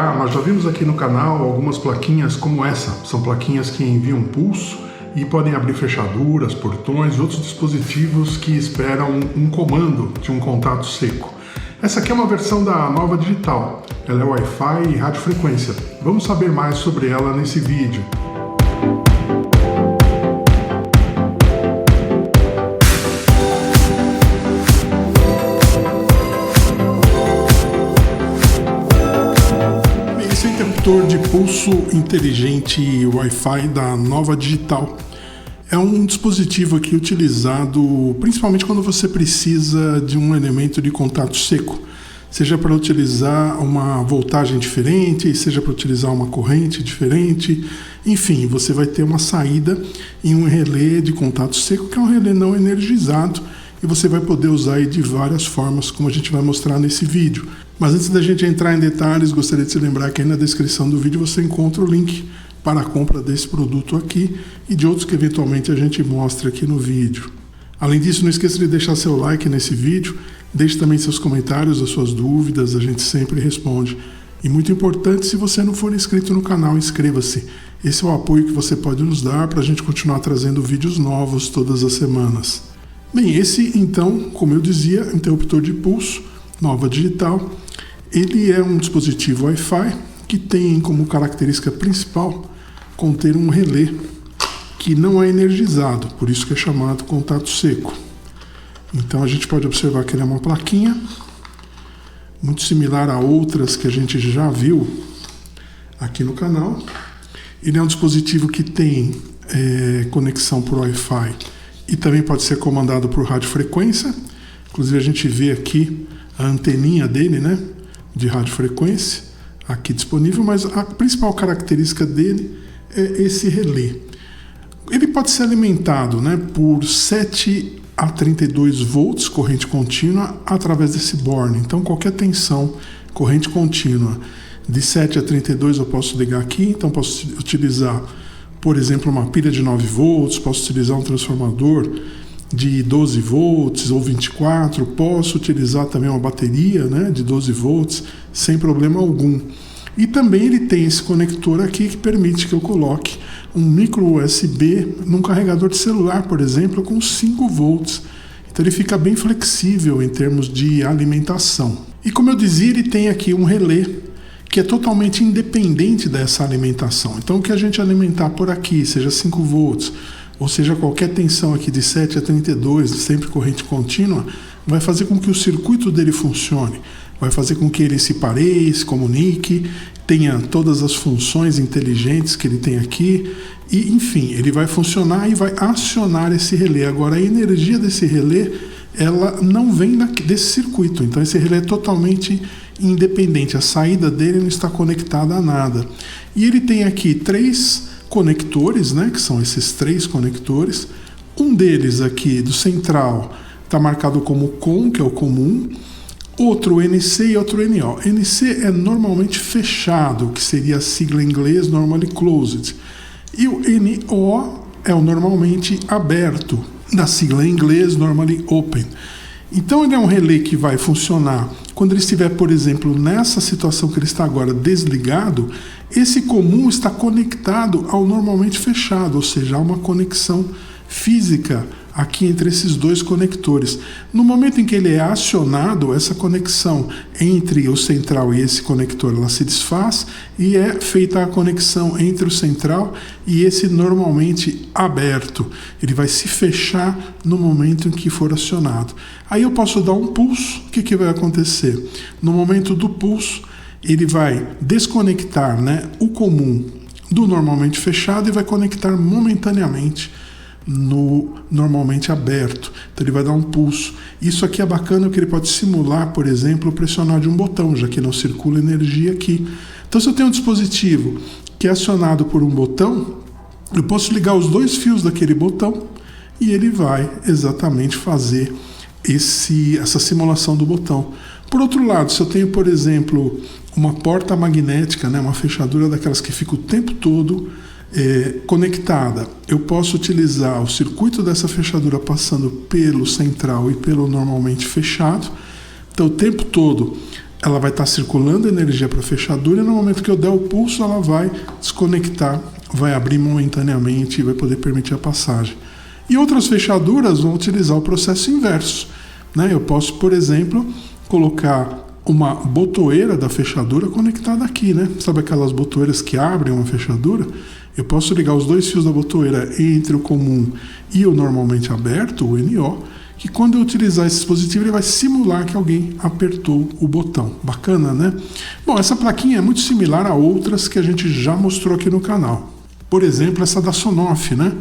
Olá, nós já vimos aqui no canal algumas plaquinhas como essa. São plaquinhas que enviam pulso e podem abrir fechaduras, portões e outros dispositivos que esperam um comando de um contato seco. Essa aqui é uma versão da Nova Digital. Ela é Wi-Fi e radiofrequência. Vamos saber mais sobre ela nesse vídeo. Esse é o interruptor de pulso inteligente Wi-Fi da Nova Digital. É um dispositivo aqui utilizado principalmente quando você precisa de um elemento de contato seco, seja para utilizar uma voltagem diferente, seja para utilizar uma corrente diferente, enfim, você vai ter uma saída em um relé de contato seco, que é um relé não energizado, e você vai poder usar aí de várias formas, como a gente vai mostrar nesse vídeo. Mas antes da gente entrar em detalhes, gostaria de se lembrar que aí na descrição do vídeo você encontra o link para a compra desse produto aqui e de outros que eventualmente a gente mostra aqui no vídeo. Além disso, não esqueça de deixar seu like nesse vídeo, deixe também seus comentários, as suas dúvidas, a gente sempre responde. E muito importante, se você não for inscrito no canal, inscreva-se. Esse é o apoio que você pode nos dar para a gente continuar trazendo vídeos novos todas as semanas. Bem, esse então, como eu dizia, interruptor de pulso, Nova Digital, ele é um dispositivo Wi-Fi que tem como característica principal conter um relé que não é energizado, por isso que é chamado contato seco. Então a gente pode observar que ele é uma plaquinha, muito similar a outras que a gente já viu aqui no canal. Ele é um dispositivo que tem conexão por Wi-Fi e também pode ser comandado por radiofrequência. Inclusive a gente vê aqui a anteninha dele, né, de radiofrequência, aqui disponível, mas a principal característica dele é esse relé. Ele pode ser alimentado, né, por 7 a 32 volts, corrente contínua, através desse borne. Então, qualquer tensão, corrente contínua, de 7 a 32 eu posso ligar aqui, então posso utilizar, por exemplo, uma pilha de 9 volts, posso utilizar um transformador de 12 volts ou 24, posso utilizar também uma bateria, né, de 12 volts sem problema algum. E também ele tem esse conector aqui que permite que eu coloque um micro USB num carregador de celular, por exemplo, com 5 volts. Então ele fica bem flexível em termos de alimentação. E como eu dizia, ele tem aqui um relé que é totalmente independente dessa alimentação. Então o que a gente alimentar por aqui, seja 5 volts, ou seja, qualquer tensão aqui de 7 a 32, sempre corrente contínua, vai fazer com que o circuito dele funcione, vai fazer com que ele se pareie, se comunique, tenha todas as funções inteligentes que ele tem aqui, e enfim, ele vai funcionar e vai acionar esse relé. Agora, a energia desse relé, ela não vem desse circuito, então esse relé é totalmente independente, a saída dele não está conectada a nada. E ele tem aqui 3 conectores, né, que são esses 3 conectores. Um deles aqui do central está marcado como COM, que é o comum, outro NC e outro NO. NC é normalmente fechado, que seria a sigla em inglês normally closed, e o NO é o normalmente aberto, da sigla em inglês normally open. Então ele é um relé que vai funcionar quando ele estiver, por exemplo, nessa situação que ele está agora desligado. Esse comum está conectado ao normalmente fechado, ou seja, há uma conexão física aqui entre esses 2 conectores. No momento em que ele é acionado, essa conexão entre o central e esse conector, ela se desfaz e é feita a conexão entre o central e esse normalmente aberto. Ele vai se fechar no momento em que for acionado. Aí eu posso dar um pulso, o que vai acontecer? No momento do pulso, ele vai desconectar, né, o comum do normalmente fechado e vai conectar momentaneamente no normalmente aberto. Então ele vai dar um pulso. Isso aqui é bacana porque ele pode simular, por exemplo, pressionar de um botão, já que não circula energia aqui. Então, se eu tenho um dispositivo que é acionado por um botão, eu posso ligar os 2 fios daquele botão e ele vai exatamente fazer essa simulação do botão. Por outro lado, se eu tenho, por exemplo, uma porta magnética, né, uma fechadura daquelas que fica o tempo todo conectada, eu posso utilizar o circuito dessa fechadura passando pelo central e pelo normalmente fechado. Então o tempo todo ela vai estar circulando energia para a fechadura e no momento que eu der o pulso ela vai desconectar, vai abrir momentaneamente e vai poder permitir a passagem. E outras fechaduras vão utilizar o processo inverso, né? Eu posso, por exemplo, colocar uma botoeira da fechadura conectada aqui, né? Sabe aquelas botoeiras que abrem uma fechadura? Eu posso ligar os dois fios da botoeira entre o comum e o normalmente aberto, o NO, que quando eu utilizar esse dispositivo ele vai simular que alguém apertou o botão. Bacana, né? Bom, essa plaquinha é muito similar a outras que a gente já mostrou aqui no canal. Por exemplo, essa da Sonoff, né?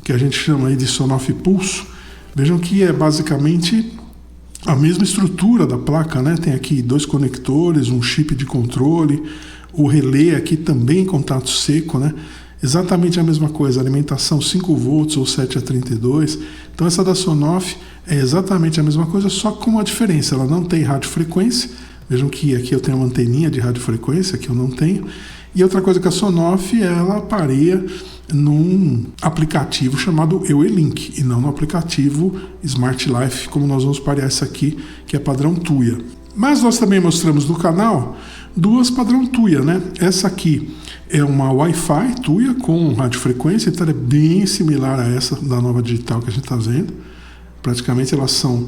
Que a gente chama aí de Sonoff Pulso. Vejam que é basicamente a mesma estrutura da placa, né? Tem aqui 2 conectores, um chip de controle, o relé aqui também em contato seco, né? Exatamente a mesma coisa, alimentação 5 volts ou 7 a 32. Então essa da Sonoff é exatamente a mesma coisa, só com uma diferença, ela não tem radiofrequência. Vejam que aqui eu tenho uma anteninha de radiofrequência, que eu não tenho. E outra coisa que a Sonoff, ela pareia num aplicativo chamado EUE-Link, e não no aplicativo Smart Life, como nós vamos parear essa aqui, que é padrão Tuya. Mas nós também mostramos no canal 2 padrão Tuya, né? Essa aqui é uma Wi-Fi Tuya com radiofrequência, então ela é bem similar a essa da nova digital que a gente está vendo. Praticamente elas são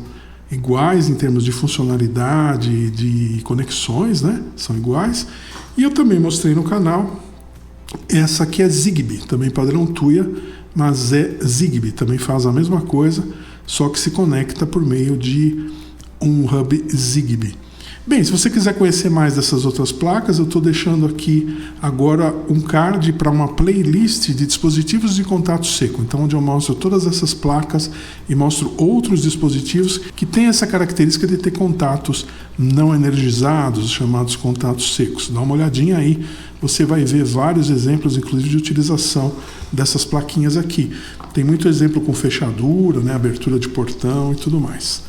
iguais em termos de funcionalidade, de conexões, né? São iguais. E eu também mostrei no canal essa aqui é Zigbee, também padrão Tuya, mas é Zigbee, também faz a mesma coisa, só que se conecta por meio de um hub Zigbee. Bem, se você quiser conhecer mais dessas outras placas, eu estou deixando aqui agora um card para uma playlist de dispositivos de contato seco, então onde eu mostro todas essas placas e mostro outros dispositivos que têm essa característica de ter contatos não energizados, chamados contatos secos. Dá uma olhadinha aí, você vai ver vários exemplos, inclusive de utilização dessas plaquinhas aqui. Tem muito exemplo com fechadura, né, abertura de portão e tudo mais.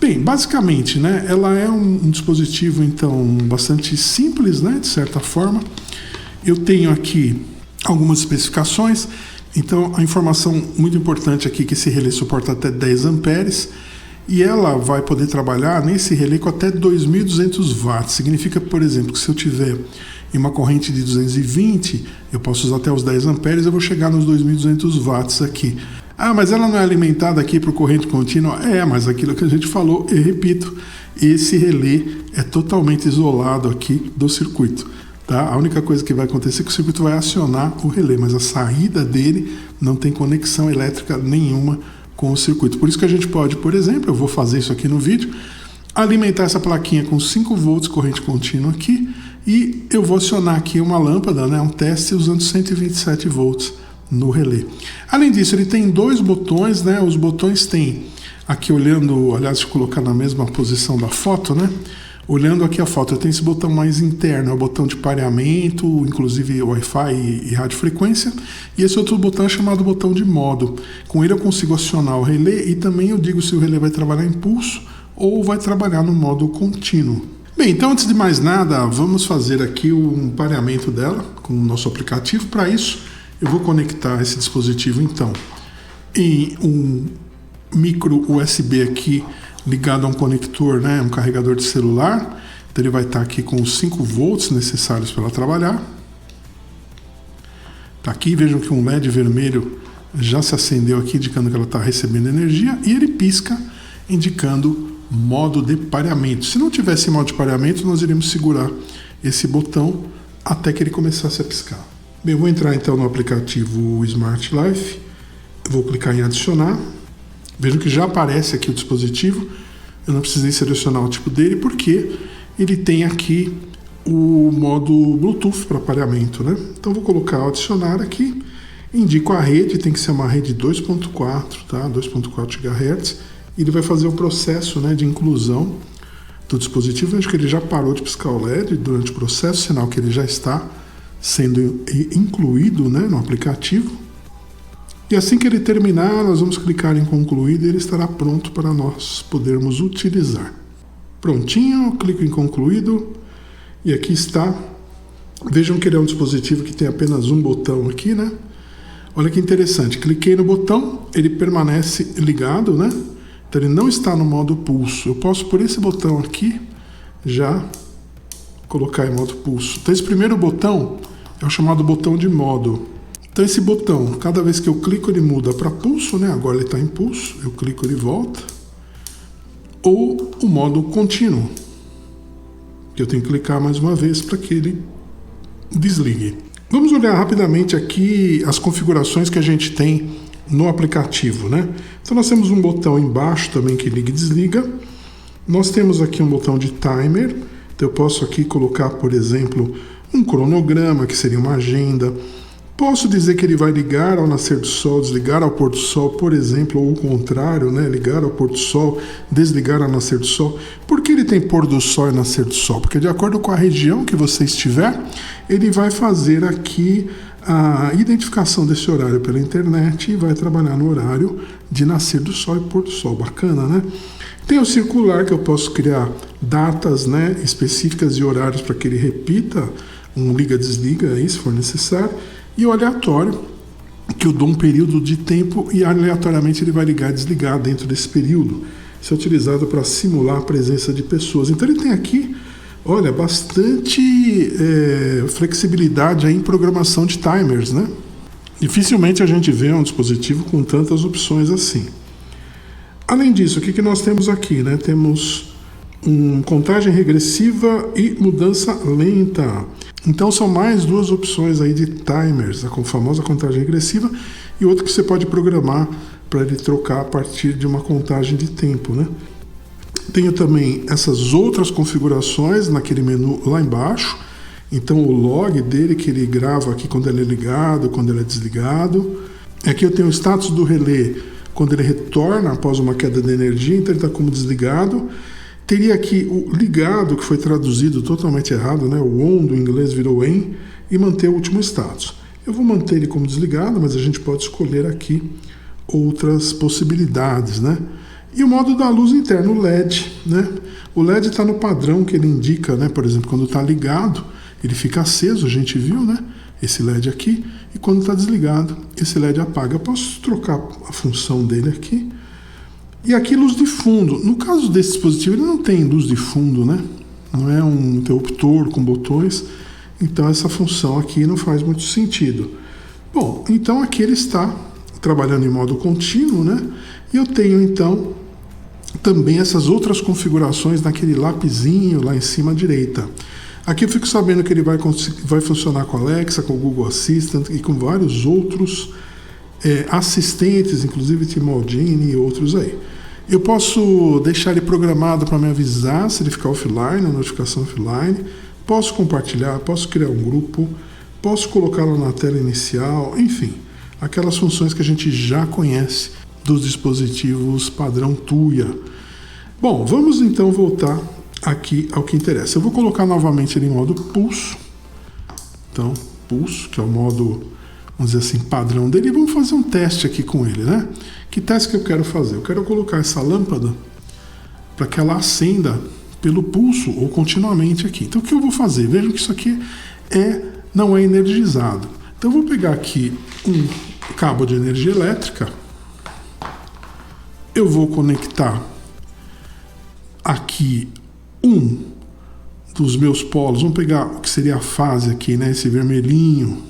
Bem, basicamente, né, ela é um dispositivo, então, bastante simples, né, de certa forma. Eu tenho aqui algumas especificações. Então, a informação muito importante aqui é que esse relé suporta até 10 amperes e ela vai poder trabalhar nesse relé com até 2.200 watts. Significa, por exemplo, que se eu tiver em uma corrente de 220, eu posso usar até os 10 amperes, eu vou chegar nos 2.200 watts aqui. Ah, mas ela não é alimentada aqui por corrente contínua? É, mas aquilo que a gente falou, eu repito, esse relé é totalmente isolado aqui do circuito. Tá? A única coisa que vai acontecer é que o circuito vai acionar o relé, mas a saída dele não tem conexão elétrica nenhuma com o circuito. Por isso que a gente pode, por exemplo, eu vou fazer isso aqui no vídeo, alimentar essa plaquinha com 5 volts corrente contínua aqui e eu vou acionar aqui uma lâmpada, né, um teste usando 127 volts no relé. Além disso, ele tem 2 botões, né? Os botões têm aqui olhando, aliás, deixa eu colocar na mesma posição da foto, né? Olhando aqui a foto, eu tenho esse botão mais interno, é o botão de pareamento, inclusive Wi-Fi e radiofrequência, e esse outro botão é chamado botão de modo. Com ele eu consigo acionar o relé e também eu digo se o relé vai trabalhar em pulso ou vai trabalhar no modo contínuo. Bem, então antes de mais nada, vamos fazer aqui um pareamento dela com o nosso aplicativo. Para isso, eu vou conectar esse dispositivo então em um micro USB aqui ligado a um conector, né, um carregador de celular. Então ele vai estar aqui com os 5 volts necessários para ela trabalhar. Tá aqui, vejam que um LED vermelho já se acendeu aqui, indicando que ela está recebendo energia, e ele pisca indicando modo de pareamento. Se não tivesse modo de pareamento, nós iríamos segurar esse botão até que ele começasse a piscar. Bem, eu vou entrar então no aplicativo Smart Life, vou clicar em adicionar, vejam que já aparece aqui o dispositivo, eu não precisei selecionar o tipo dele porque ele tem aqui o modo Bluetooth para pareamento, né? Então vou colocar adicionar aqui, indico a rede, tem que ser uma rede 2.4, tá? 2.4 GHz, e ele vai fazer o processo, né, de inclusão do dispositivo. Vejo que ele já parou de piscar o LED durante o processo, sinal que ele já está sendo incluído, né, no aplicativo. E assim que ele terminar, nós vamos clicar em concluído e ele estará pronto para nós podermos utilizar. Prontinho, clico em concluído e aqui está. Vejam que ele é um dispositivo que tem apenas um botão aqui, né? Olha que interessante, cliquei no botão, ele permanece ligado, né? Então ele não está no modo pulso. Eu posso, por esse botão aqui, já colocar em modo pulso. Então esse primeiro botão é o chamado botão de modo. Então esse botão, cada vez que eu clico ele muda para pulso, né? Agora ele está em pulso, eu clico ele volta. Ou o modo contínuo, que eu tenho que clicar mais uma vez para que ele desligue. Vamos olhar rapidamente aqui as configurações que a gente tem no aplicativo, né? Então nós temos um botão embaixo também que liga e desliga. Nós temos aqui um botão de timer. Então eu posso aqui colocar, por exemplo, um cronograma, que seria uma agenda. Posso dizer que ele vai ligar ao nascer do sol, desligar ao pôr do sol, por exemplo, ou o contrário, né? Ligar ao pôr do sol, desligar ao nascer do sol. Por que ele tem pôr do sol e nascer do sol? Porque de acordo com a região que você estiver, ele vai fazer aqui a identificação desse horário pela internet e vai trabalhar no horário de nascer do sol e pôr do sol. Bacana, né? Tem o circular, que eu posso criar datas, né, específicas e horários para que ele repita um liga-desliga aí, se for necessário. E o aleatório, que eu dou um período de tempo e aleatoriamente ele vai ligar e desligar dentro desse período. Isso é utilizado para simular a presença de pessoas. Então ele tem aqui, olha, bastante flexibilidade aí em programação de timers, né? Dificilmente a gente vê um dispositivo com tantas opções assim. Além disso, o que nós temos aqui, né? Temos contagem regressiva e mudança lenta. Então são mais duas opções aí de timers, a famosa contagem regressiva e outra que você pode programar para ele trocar a partir de uma contagem de tempo, né? Tenho também essas outras configurações naquele menu lá embaixo. Então o log dele que ele grava aqui quando ele é ligado, quando ele é desligado. Aqui eu tenho o status do relé quando ele retorna após uma queda de energia, então ele está como desligado. Teria aqui o ligado, que foi traduzido totalmente errado, né? O on do inglês virou em, e manter o último status. Eu vou manter ele como desligado, mas a gente pode escolher aqui outras possibilidades, né? E o modo da luz interna, o LED, né? O LED está no padrão que ele indica, né? Por exemplo, quando está ligado, ele fica aceso, a gente viu, né? Esse LED aqui, e quando está desligado, esse LED apaga. Eu posso trocar a função dele aqui. E aqui luz de fundo. No caso desse dispositivo, ele não tem luz de fundo, né? Não é um interruptor com botões, então essa função aqui não faz muito sentido. Bom, então aqui ele está trabalhando em modo contínuo, né? E eu tenho então também essas outras configurações naquele lapisinho lá em cima à direita. Aqui eu fico sabendo que ele vai funcionar com a Alexa, com o Google Assistant e com vários outros assistentes, inclusive Timaldini e outros aí. Eu posso deixar ele programado para me avisar se ele ficar offline, a notificação offline. Posso compartilhar, posso criar um grupo, posso colocá-lo na tela inicial, enfim, aquelas funções que a gente já conhece dos dispositivos padrão Tuya. Bom, vamos então voltar aqui ao que interessa. Eu vou colocar novamente ele em modo pulso. Então, pulso, que é o modo, vamos dizer assim, padrão dele. E vamos fazer um teste aqui com ele, né? Que teste que eu quero fazer? Eu quero colocar essa lâmpada para que ela acenda pelo pulso ou continuamente aqui. Então, o que eu vou fazer? Vejam que isso aqui não é energizado. Então, eu vou pegar aqui um cabo de energia elétrica. Eu vou conectar aqui um dos meus polos. Vamos pegar o que seria a fase aqui, né? Esse vermelhinho.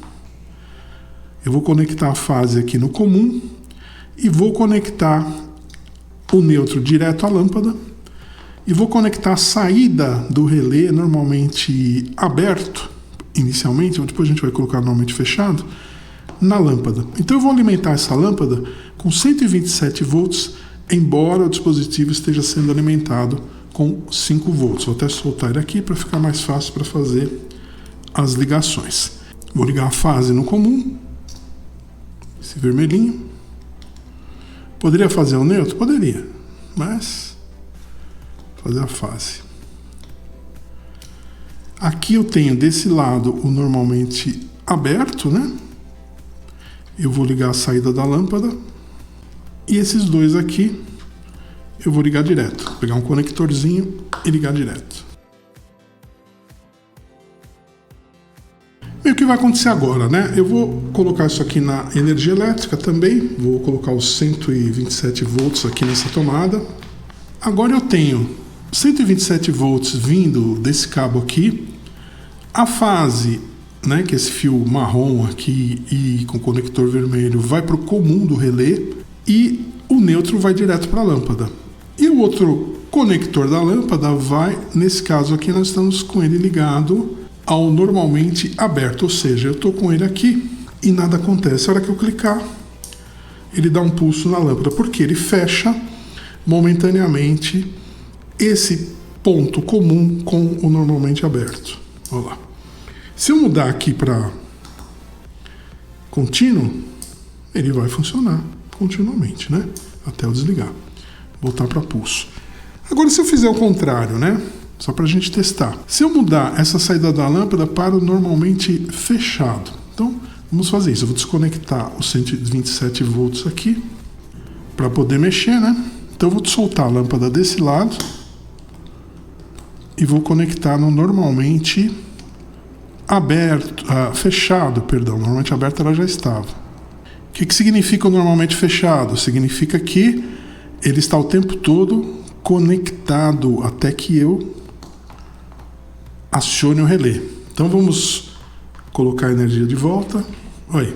Eu vou conectar a fase aqui no comum e vou conectar o neutro direto à lâmpada e vou conectar a saída do relé, normalmente aberto inicialmente, depois a gente vai colocar normalmente fechado, na lâmpada. Então eu vou alimentar essa lâmpada com 127 volts, embora o dispositivo esteja sendo alimentado com 5 volts. Vou até soltar ele aqui para ficar mais fácil para fazer as ligações. Vou ligar a fase no comum, esse vermelhinho. Poderia fazer o neutro? Poderia, mas fazer a fase. Aqui eu tenho desse lado o normalmente aberto, né? Eu vou ligar a saída da lâmpada. E esses dois aqui eu vou ligar direto. Vou pegar um conectorzinho e ligar direto. E o que vai acontecer agora, né? Eu vou colocar isso aqui na energia elétrica também. Vou colocar os 127 volts aqui nessa tomada. Agora eu tenho 127 volts vindo desse cabo aqui, a fase, né, que é esse fio marrom aqui e com conector vermelho, vai para o comum do relé e o neutro vai direto para a lâmpada. E o outro conector da lâmpada vai, nesse caso aqui, nós estamos com ele ligado ao normalmente aberto, ou seja, eu estou com ele aqui e nada acontece. A hora que eu clicar, ele dá um pulso na lâmpada, porque ele fecha momentaneamente esse ponto comum com o normalmente aberto. Olha lá. Se eu mudar aqui para contínuo, ele vai funcionar continuamente, né? Até eu desligar. Voltar para pulso. Agora, se eu fizer o contrário, né? Só para a gente testar. Se eu mudar essa saída da lâmpada para o normalmente fechado. Então, vamos fazer isso. Eu vou desconectar os 127 volts aqui para poder mexer, né? Então, eu vou soltar a lâmpada desse lado e vou conectar no normalmente aberto, fechado, perdão. Normalmente aberto ela já estava. O que significa o normalmente fechado? Significa que ele está o tempo todo conectado até que eu acione o relé. Então vamos colocar a energia de volta. Olha,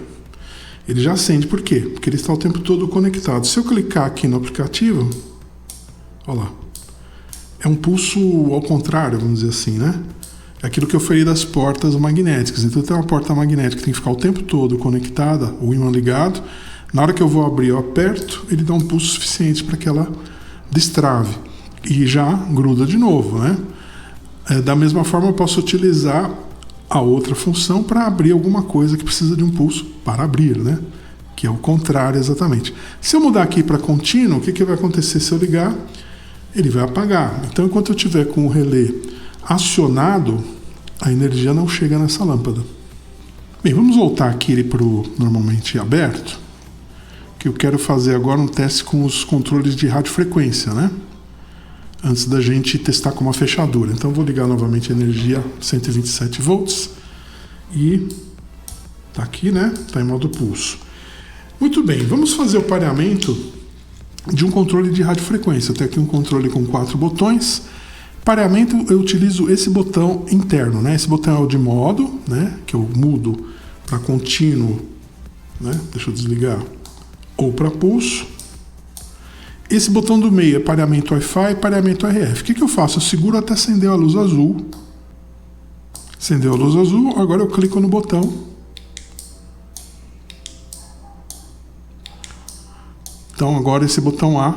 ele já acende. Por quê? Porque ele está o tempo todo conectado. Se eu clicar aqui no aplicativo, olha lá, é um pulso ao contrário, vamos dizer assim, né? É aquilo que eu falei das portas magnéticas. Então tem uma porta magnética que tem que ficar o tempo todo conectada, o ímã ligado. Na hora que eu vou abrir, eu aperto, ele dá um pulso suficiente para que ela destrave. E já gruda de novo, né? Da mesma forma, eu posso utilizar a outra função para abrir alguma coisa que precisa de um pulso para abrir, né? Que é o contrário exatamente. Se eu mudar aqui para contínuo, o que vai acontecer se eu ligar? Ele vai apagar. Então, enquanto eu tiver com o relé acionado, a energia não chega nessa lâmpada. Bem, vamos voltar aqui para o normalmente aberto, que eu quero fazer agora um teste com os controles de radiofrequência, né? Antes da gente testar com uma fechadura. Então eu vou ligar novamente a energia 127 volts e tá aqui, né? Tá em modo pulso. Muito bem, vamos fazer o pareamento de um controle de radiofrequência. Eu tenho aqui um controle com 4 botões. Pareamento, eu utilizo esse botão interno, né? Esse botão é o de modo, né? Que eu mudo para contínuo, né? Deixa eu desligar. Ou para pulso. Esse botão do meio é pareamento Wi-Fi e pareamento RF. O que eu faço? Eu seguro até acender a luz azul. Acendeu a luz azul, agora eu clico no botão. Então agora esse botão A.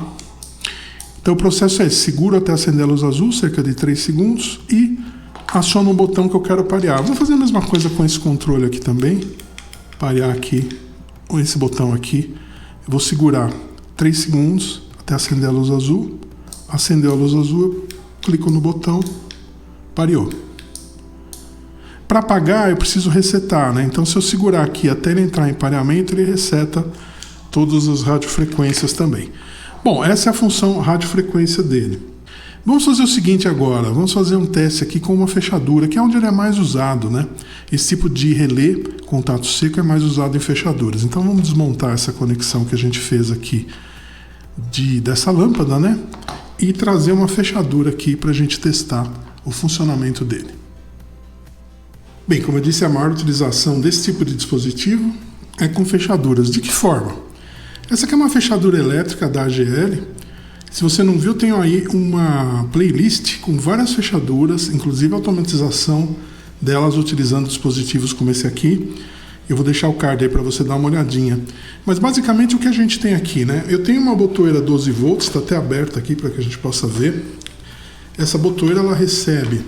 Então o processo é esse, seguro até acender a luz azul, cerca de 3 segundos, e aciono um botão que eu quero parear. Vou fazer a mesma coisa com esse controle aqui também. Parear aqui, com esse botão aqui. Eu vou segurar 3 segundos até acender a luz azul. Acendeu a luz azul, eu clico no botão, pareou. Para apagar, eu preciso resetar, né? Então, se eu segurar aqui até ele entrar em pareamento, ele reseta todas as radiofrequências também. Bom, essa é a função radiofrequência dele. Vamos fazer o seguinte agora, vamos fazer um teste aqui com uma fechadura, que é onde ele é mais usado, né? Esse tipo de relé, contato seco, é mais usado em fechaduras. Então vamos desmontar essa conexão que a gente fez aqui dessa lâmpada, né? E trazer uma fechadura aqui para a gente testar o funcionamento dele. Bem, como eu disse, a maior utilização desse tipo de dispositivo é com fechaduras. De que forma? Essa aqui é uma fechadura elétrica da AGL. Se você não viu, tenho aí uma playlist com várias fechaduras, inclusive a automatização delas utilizando dispositivos como esse aqui. Eu vou deixar o card aí para você dar uma olhadinha. Mas basicamente o que a gente tem aqui, né? Eu tenho uma botoeira 12 volts, está até aberta aqui para que a gente possa ver. Essa botoeira ela recebe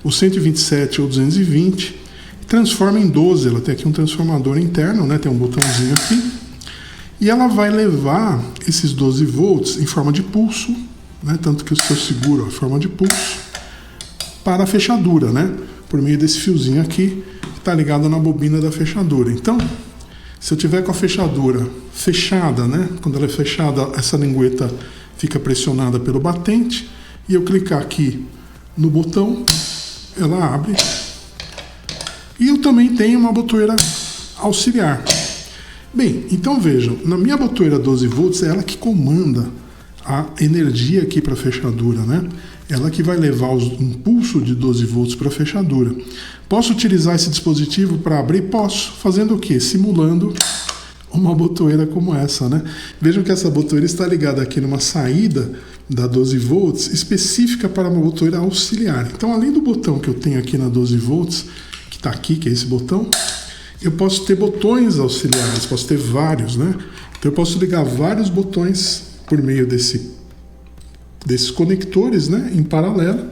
o 127 ou 220, transforma em 12. Ela tem aqui um transformador interno, né? Tem um botãozinho aqui. E ela vai levar esses 12 volts em forma de pulso, né? Tanto que o seu seguro é forma de pulso, para a fechadura, né? Por meio desse fiozinho aqui, que está ligado na bobina da fechadura. Então, se eu tiver com a fechadura fechada, né? Quando ela é fechada, essa lingueta fica pressionada pelo batente, e eu clicar aqui no botão, ela abre. E eu também tenho uma botoeira auxiliar. Bem, então vejam, na minha botoeira 12 volts é ela que comanda a energia aqui para a fechadura, né? Ela que vai levar o impulso de 12 volts para a fechadura. Posso utilizar esse dispositivo para abrir? Posso. Fazendo o quê? Simulando uma botoeira como essa, né? Vejam que essa botoeira está ligada aqui numa saída da 12 volts específica para uma botoeira auxiliar. Então, além do botão que eu tenho aqui na 12 volts, que está aqui, que é esse botão, eu posso ter botões auxiliares, posso ter vários, né? Então, eu posso ligar vários botões por meio desses conectores, né, em paralelo,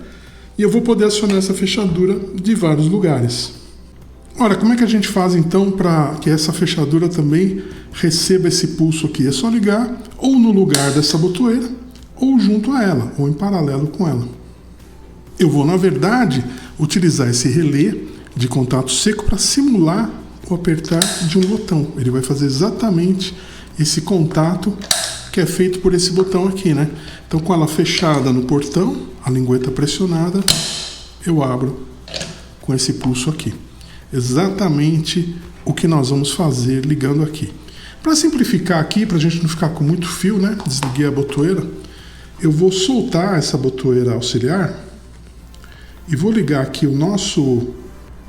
e eu vou poder acionar essa fechadura de vários lugares. Ora, como é que a gente faz então para que essa fechadura também receba esse pulso aqui? É só ligar ou no lugar dessa botoeira, ou junto a ela, ou em paralelo com ela. Eu vou, na verdade, utilizar esse relé de contato seco para simular o apertar de um botão. Ele vai fazer exatamente esse contato que é feito por esse botão aqui, né? Então, com ela fechada no portão, a lingueta pressionada, eu abro com esse pulso aqui. Exatamente o que nós vamos fazer ligando aqui. Para simplificar aqui, para a gente não ficar com muito fio, né? Desliguei a botoeira. Eu vou soltar essa botoeira auxiliar e vou ligar aqui o nosso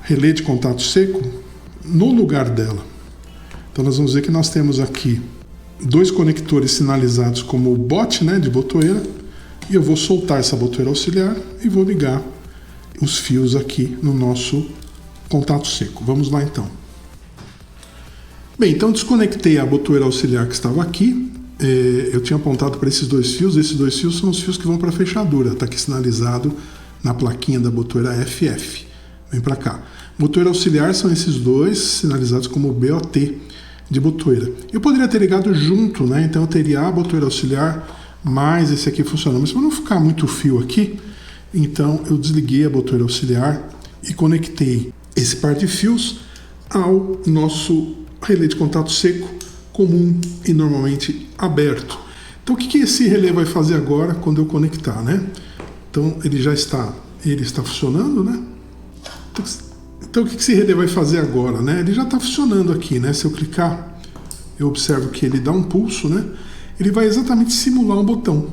relé de contato seco no lugar dela. Então, nós vamos ver que nós temos aqui dois conectores sinalizados como bote, né, de botoeira, e eu vou soltar essa botoeira auxiliar e vou ligar os fios aqui no nosso contato seco. Vamos lá então. Bem, então desconectei a botoeira auxiliar que estava aqui. Eu tinha apontado para esses dois fios são os fios que vão para a fechadura, está aqui sinalizado na plaquinha da botoeira FF. Vem para cá. Botoeira auxiliar são esses dois sinalizados como BOT de botoeira. Eu poderia ter ligado junto, né? Então eu teria a botoeira auxiliar mais esse aqui funcionando. Mas para não ficar muito fio aqui, então eu desliguei a botoeira auxiliar e conectei esse par de fios ao nosso relé de contato seco comum e normalmente aberto. Então o que esse relé vai fazer agora quando eu conectar, né? Então ele está funcionando, né? Então o que esse relé vai fazer agora, né? Ele já está funcionando aqui, né? Se eu clicar, eu observo que ele dá um pulso, né? Ele vai exatamente simular um botão.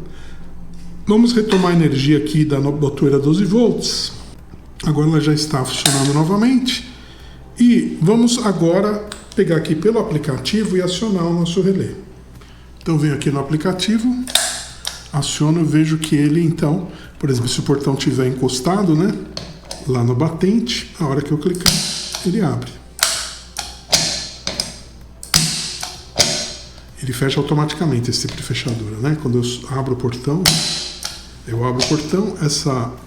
Vamos retomar a energia aqui da botoeira 12 volts. Agora ela já está funcionando novamente. E vamos agora pegar aqui pelo aplicativo e acionar o nosso relé. Então eu venho aqui no aplicativo, aciono, eu vejo que ele então, por exemplo, se o portão estiver encostado, né? Lá no batente, a hora que eu clicar, ele abre. Ele fecha automaticamente esse tipo de fechadura, né? Quando eu abro o portão,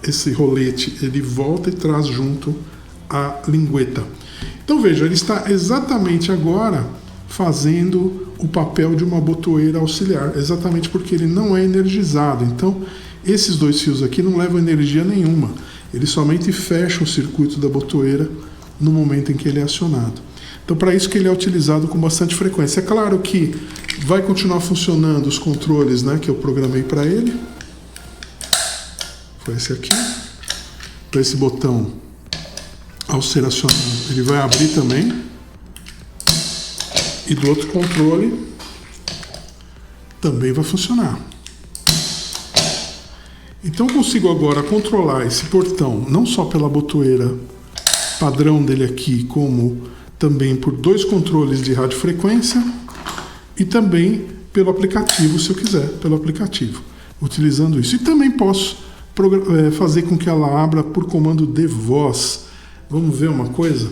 esse rolete, ele volta e traz junto a lingueta. Então veja, ele está exatamente agora fazendo o papel de uma botoeira auxiliar, exatamente porque ele não é energizado. Então, esses dois fios aqui não levam energia nenhuma. Ele somente fecha o circuito da botoeira no momento em que ele é acionado. Então, para isso que ele é utilizado com bastante frequência. É claro que vai continuar funcionando os controles, né, que eu programei para ele. Foi esse aqui. Então, esse botão, ao ser acionado, ele vai abrir também. E do outro controle também vai funcionar. Então eu consigo agora controlar esse portão não só pela botoeira padrão dele aqui, como também por dois controles de radiofrequência e também pelo aplicativo, se eu quiser, pelo aplicativo, utilizando isso. E também posso fazer com que ela abra por comando de voz. Vamos ver uma coisa?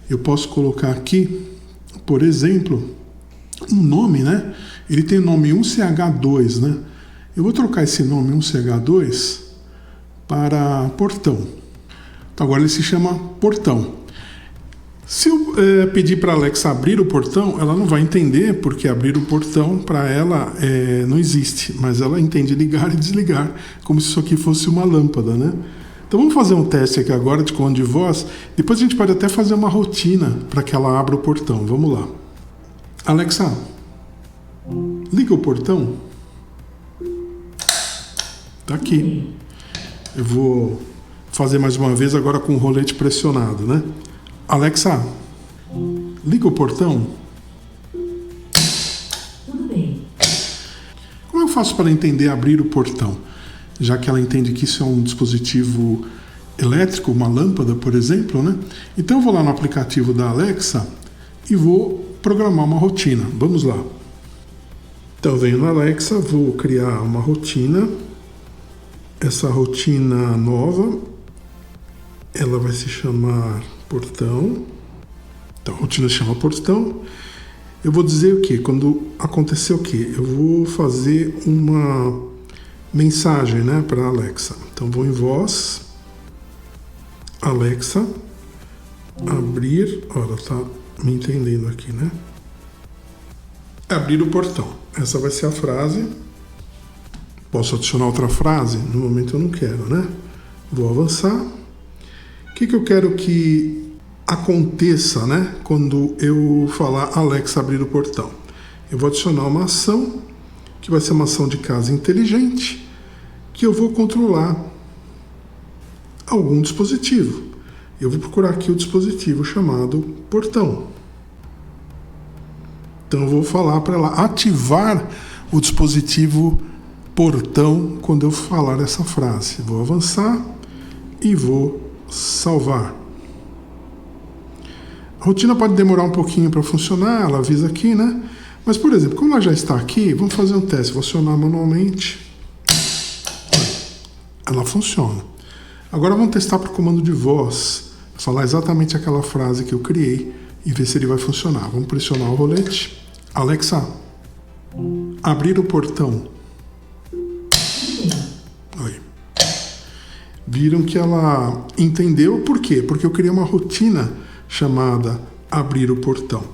Eu posso colocar aqui, por exemplo, um nome, né? Ele tem o nome 1CH2, né? Eu vou trocar esse nome 1CH2 para portão. Então agora ele se chama portão. Se eu pedir para a Alexa abrir o portão, ela não vai entender, porque abrir o portão para ela não existe, mas ela entende ligar e desligar, como se isso aqui fosse uma lâmpada, né? Então vamos fazer um teste aqui agora de comando de voz. Depois a gente pode até fazer uma rotina para que ela abra o portão. Vamos lá. Alexa, liga o portão. Tá aqui. Eu vou fazer mais uma vez agora com o rolete pressionado, né? Alexa, liga o portão. Tudo bem. Como eu faço para entender abrir o portão? Já que ela entende que isso é um dispositivo elétrico, uma lâmpada, por exemplo, né? Então eu vou lá no aplicativo da Alexa e vou programar uma rotina. Vamos lá. Então eu venho na Alexa, vou criar uma rotina. Essa rotina nova, ela vai se chamar portão. Então a rotina se chama portão. Eu vou dizer o quê? Quando acontecer o quê? Eu vou fazer uma mensagem, né, para a Alexa. Então vou em voz, Alexa, abrir, olha, tá me entendendo aqui, né? Abrir o portão. Essa vai ser a frase. Posso adicionar outra frase? No momento eu não quero, né? Vou avançar. O que eu quero que aconteça, né, quando eu falar Alexa abrir o portão? Eu vou adicionar uma ação, que vai ser uma ação de casa inteligente, que eu vou controlar algum dispositivo. Eu vou procurar aqui o dispositivo chamado portão. Então eu vou falar para ela ativar o dispositivo portão quando eu falar essa frase. Vou avançar e vou salvar. A rotina pode demorar um pouquinho para funcionar, ela avisa aqui, né? Mas, por exemplo, como ela já está aqui, vamos fazer um teste. Vou acionar manualmente. Ela funciona. Agora vamos testar para o comando de voz. Falar exatamente aquela frase que eu criei e ver se ele vai funcionar. Vamos pressionar o rolete. Alexa, abrir o portão. Aí. Viram que ela entendeu. Por quê? Porque eu criei uma rotina chamada abrir o portão.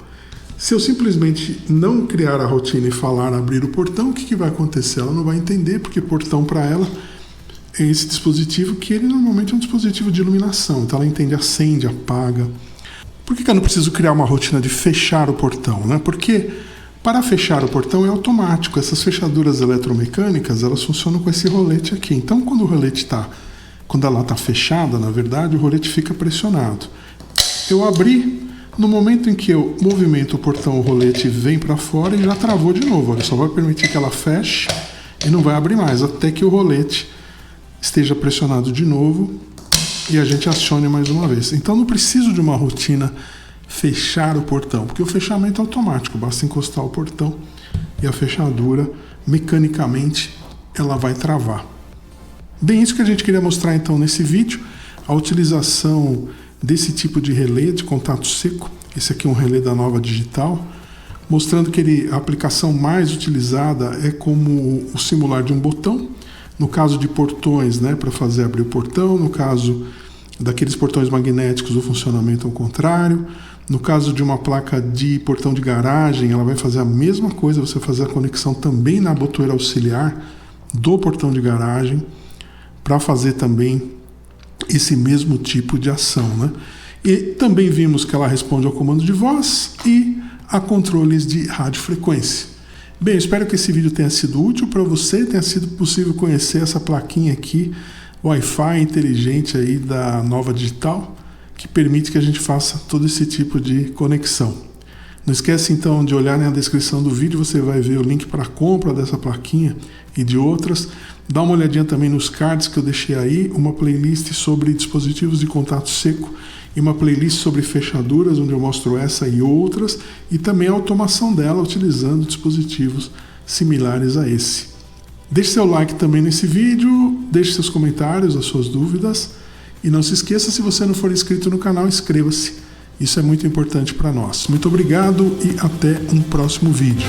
Se eu simplesmente não criar a rotina e falar abrir o portão, o que vai acontecer? Ela não vai entender, porque portão para ela é esse dispositivo que ele normalmente é um dispositivo de iluminação. Então ela entende, acende, apaga. Por que eu não preciso criar uma rotina de fechar o portão, né? Porque para fechar o portão é automático. Essas fechaduras eletromecânicas, elas funcionam com esse rolete aqui. Então quando ela está fechada, na verdade, o rolete fica pressionado. Eu abri, no momento em que eu movimento o portão, o rolete vem para fora e já travou de novo. Olha, só vai permitir que ela feche e não vai abrir mais, até que o rolete esteja pressionado de novo e a gente acione mais uma vez. Então não preciso de uma rotina fechar o portão, porque o fechamento é automático, basta encostar o portão e a fechadura, mecanicamente, ela vai travar. Bem, isso que a gente queria mostrar então nesse vídeo, a utilização desse tipo de relé de contato seco. Esse aqui é um relé da Nova Digital, mostrando que a aplicação mais utilizada é como o simular de um botão, no caso de portões, né, para fazer abrir o portão, no caso daqueles portões magnéticos, o funcionamento é o contrário, no caso de uma placa de portão de garagem, ela vai fazer a mesma coisa, você fazer a conexão também na botoeira auxiliar do portão de garagem, para fazer também esse mesmo tipo de ação, né? E também vimos que ela responde ao comando de voz e a controles de radiofrequência. Bem, eu espero que esse vídeo tenha sido útil para você, tenha sido possível conhecer essa plaquinha aqui, Wi-Fi inteligente aí da Nova Digital, que permite que a gente faça todo esse tipo de conexão. Não esquece então de olhar na descrição do vídeo, você vai ver o link para a compra dessa plaquinha e de outras. Dá uma olhadinha também nos cards que eu deixei aí, uma playlist sobre dispositivos de contato seco e uma playlist sobre fechaduras, onde eu mostro essa e outras, e também a automação dela utilizando dispositivos similares a esse. Deixe seu like também nesse vídeo, deixe seus comentários, as suas dúvidas, e não se esqueça, se você não for inscrito no canal, inscreva-se. Isso é muito importante para nós. Muito obrigado e até um próximo vídeo.